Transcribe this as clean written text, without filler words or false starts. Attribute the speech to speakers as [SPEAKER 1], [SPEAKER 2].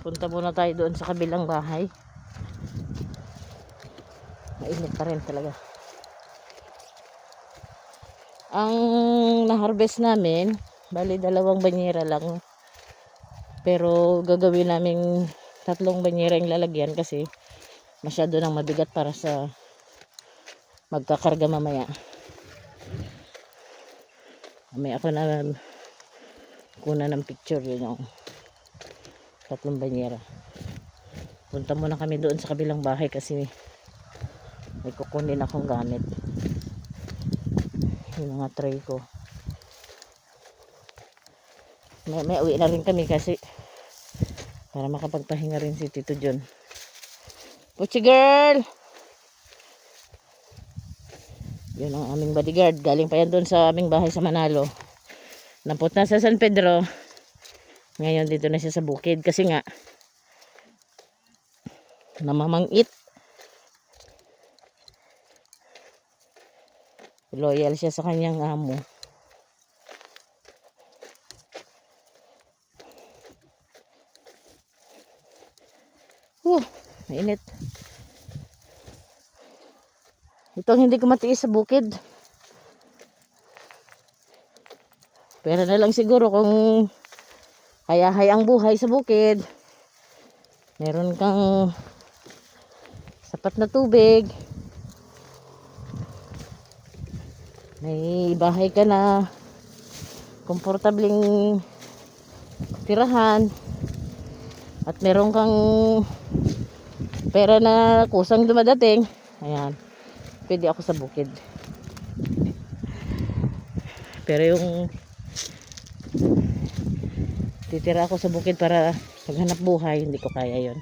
[SPEAKER 1] Punta muna tayo doon sa kabilang bahay. Mainit pa rin talaga. Ang na-harvest namin, bali 2 banyera lang. Pero gagawin namin 3 banyera yung lalagyan kasi masyado nang mabigat para sa magkakarga mamaya. May ako na kuna ng picture yun yung 3 banyera. Punta muna kami doon sa kabilang bahay kasi may kukunin akong gamit. Yung mga tray ko. May uwi na rin kami kasi para makapagpahinga rin si Tito John. Puchi girl! Yun ang aming bodyguard. Galing pa yan doon sa aming bahay sa Manalo. Napunta sa San Pedro. Ngayon dito na siya sa bukid kasi nga namamangit. Loyal siya sa kanyang amo. Mainit. Itong hindi ko matiis sa bukid. Pero na lang siguro kung hayahay ang buhay sa bukid. Meron kang sapat na tubig. May bahay ka na komportabling tirahan. At meron kang pera na kusang dumadating. Ayan. Pwede ako sa bukid. Pero yung titira ako sa bukid para maghanap buhay, hindi ko kaya yon.